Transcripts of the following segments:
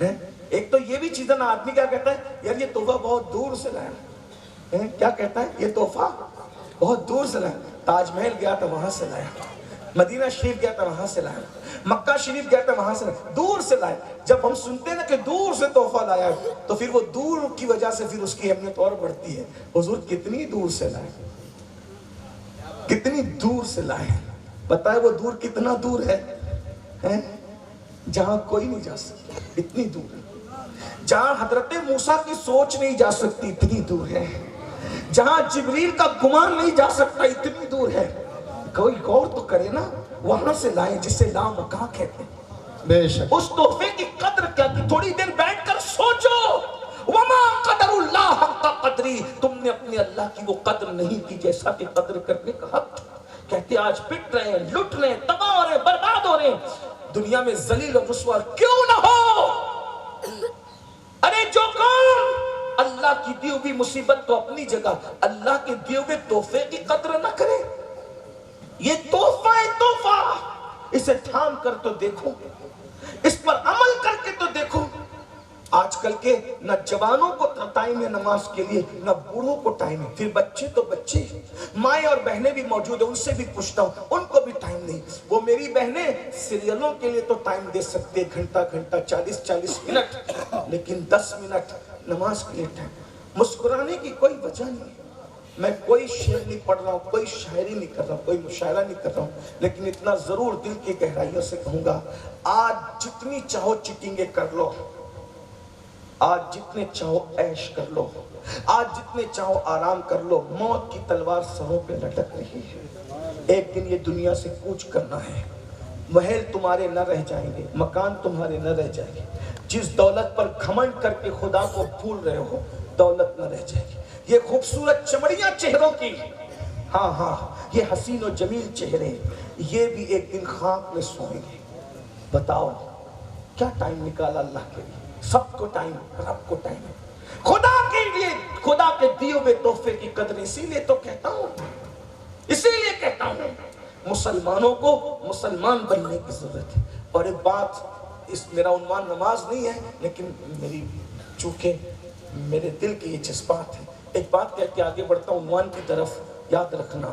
ایک تو یہ بھی چیز ہے نا، آدمی کیا کہتا ہے، یار یہ تحفہ بہت دور سے لایا، کیا کہتا ہے، یہ تحفہ بہت دور سے لایا، تاج محل گیا تھا وہاں سے لایا، مدینہ شریف گیا تھا وہاں سے لایا، مکہ شریف گیا تھا وہاں سے لایا، دور سے لایا۔ جب ہم سنتے ہیں نا کہ دور سے تحفہ لایا ہے تو پھر وہ دور کی وجہ سے پھر اس کی اہمیت اور بڑھتی ہے۔ حضور کتنی دور سے لائے، کتنی دور سے لائے، پتہ ہے وہ دور کتنا دور ہے، جہاں کوئی نہیں جا سکتا، اتنی دور ہے، جہاں حضرت موسیٰ کی سوچ نہیں جا سکتی، اتنی دور ہے، جہاں جبریل کا گمان نہیں جا سکتا، اتنی دور ہے۔ کوئی غور تو کرے نا، وہاں سے لائے جسے لامکاں کہتے ہیں۔ بے شک اس تحفے کی قدر کیا کی، تھوڑی دیر بیٹھ کر سوچو، وما قدر اللہ حق قدری، تم نے اپنے اللہ کی وہ قدر نہیں کی جیسا کہ قدر کرنے کا حق۔ کہتے آج پٹ رہے ہیں، لٹ رہے ہیں، تباہ ہو رہے ہیں، برباد ہو رہے ہیں، دنیا میں ذلیل و رسوا کیوں نہ ہو؟ ارے جو کون اللہ کی دی ہوئی مصیبت تو اپنی جگہ، اللہ کے دیے ہوئے تحفے کی قدر نہ کرے۔ یہ تحفہ ہے، تحفہ، اسے تھام کر تو دیکھو، اس پر عمل کر کے تو دیکھو۔ آج کل کے نہ جوانوں کو ٹائم ہے نماز کے لیے، نہ بوڑھوں کو ٹائم ہے، پھر بچے تو بچے، مائیں اور بہنیں بھی موجود ہیں، ان سے بھی پوچھتا ہوں، ان کو بھی ٹائم نہیں۔ وہ میری بہنیں سیریلوں کے لیے تو ٹائم دے سکتے، گھنٹہ 40 منٹ، لیکن 10 منٹ نماز کے لیے ٹائم۔ مسکرانے کی کوئی وجہ نہیں ہے۔ میں کوئی شعر نہیں پڑھ رہا ہوں، کوئی شاعری نہیں کر رہا ہوں، کوئی مشاعرہ نہیں کر رہا ہوں، لیکن اتنا ضرور دل کی گہرائیوں سے کہوں گا، آج جتنی چاہو چیٹنگیں کر لو، آج جتنے چاہو عیش کر لو، آج جتنے چاہو آرام کر لو، موت کی تلوار سروں پہ لٹک رہی ہے۔ ایک دن یہ دنیا سے کوچ کرنا ہے، محل تمہارے نہ رہ جائیں گے، مکان تمہارے نہ رہ جائیں گے، جس دولت پر گھمنڈ کر کے خدا کو بھول رہے ہو، دولت نہ رہ جائے گی۔ یہ خوبصورت چمڑیاں چہروں کی، ہاں یہ حسین و جمیل چہرے، یہ بھی ایک دن خاک میں سوئیں گے۔ بتاؤ کیا ٹائم نکالا اللہ کے لیے؟ سب کو ٹائم، رب کو ٹائم ہے، خدا کے لیے، خدا کے دیے ہوئے تحفے کی قدر۔ اسی لیے تو کہتا ہوں، اسی لیے کہتا ہوں، مسلمانوں کو مسلمان بننے کی ضرورت ہے۔ اور ایک بات، اس میرا عنوان نماز نہیں ہے، لیکن میری چونکہ میرے دل کے یہ جذبات ہیں، ایک بات کہہ کے آگے بڑھتا ہوں عنوان کی طرف۔ یاد رکھنا،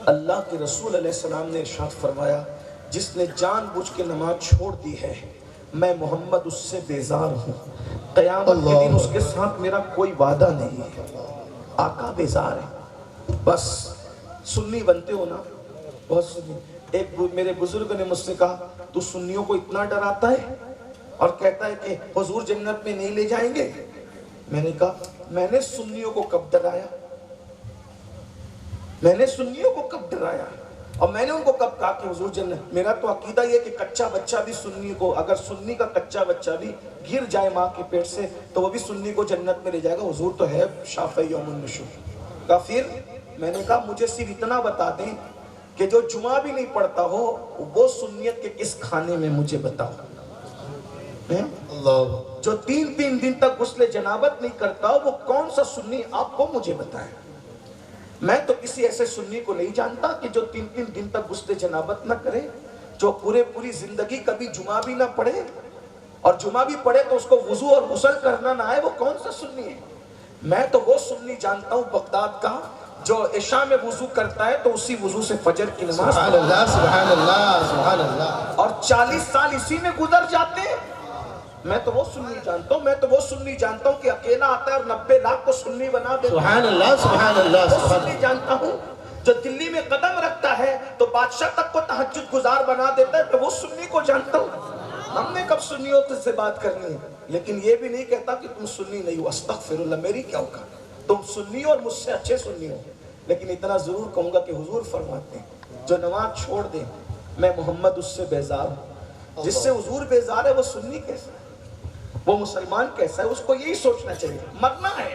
اللہ کے رسول علیہ السلام نے ارشاد فرمایا، جس نے جان بوجھ کے نماز چھوڑ دی ہے، میں محمد اس سے بیزار ہوں، قیامت کے دن اس کے ساتھ میرا کوئی وعدہ نہیں ہے۔ آقا بیزار ہے، بس سنی بنتے ہو نا، بہت سنی۔ ایک میرے بزرگ نے مجھ سے کہا، تو سنیوں کو اتنا ڈراتا ہے اور کہتا ہے کہ حضور جنت میں نہیں لے جائیں گے؟ میں نے کہا، میں نے سنیوں کو کب ڈرایا؟ میں نے سنیوں کو کب ڈرایا؟ اور میں نے ان کو کب کہا کہ حضور جنت؟ میرا تو عقیدہ یہ کہ کچا بچہ بھی سنی کو، اگر سنی کا کچا بچہ بھی گر جائے ماں کے پیٹ سے تو وہ بھی سنی کو جنت میں لے جائے گا، حضور تو ہے شافعی یوم النشور۔ کہا پھر؟ میں نے کہا مجھے صرف اتنا بتا دیں کہ جو جمعہ بھی نہیں پڑھتا ہو وہ سنیت کے کس کھانے میں مجھے بتاؤ۔ جو 3 دن تک غسل جنابت نہیں کرتا وہ کون سا سنی، آپ کو مجھے بتائیں۔ میں تو کسی ایسے سنی کو نہیں جانتا کہ جو 3 دن تک غسل جنابت نہ کرے، جو پوری زندگی کبھی جمعہ بھی نہ پڑھے، اور جمعہ بھی پڑھے تو اس کو وضو اور غسل کرنا نہ آئے، وہ کون سا سنی ہے؟ میں تو وہ سنی جانتا ہوں بغداد کا جو عشاء میں وضو کرتا ہے تو اسی وضو سے فجر کی نماز، سبحان اللہ سبحان اللہ سبحان اللہ، اور 40 سال اسی میں گزر جاتے ہیں۔ میں تو وہ سنی جانتا ہوں، میں تو وہ سنی جانتا ہوں کہ اکیلا آتا ہے اور 90 لاکھ کو سنی بنا دیتا ہے۔ سبحان اللہ سبحان اللہ وہ سبحان سنی اللہ، جانتا ہوں جو دلی میں قدم رکھتا ہے تو بادشاہ تک کو تہجد گزار بنا دیتا ہے، تو وہ سنی کو جانتا ہوں۔ ہم نے کب سنیوں سے بات کرنی ہے؟ لیکن یہ بھی نہیں کہتا کہ تم سنی نہیں ہو، استغفر اللہ، میری کیا اوقات، تم سنی ہو اور مجھ سے اچھے سنی ہو، لیکن اتنا ضرور کہوں گا کہ حضور فرماتے ہیں جو نماز چھوڑ دے میں محمد اس سے بیزار ہوں۔ جس سے حضور بیزار ہے وہ سنی کیسا ہے، وہ مسلمان کیسا ہے؟ اس کو یہی سوچنا چاہیے، مرنا ہے،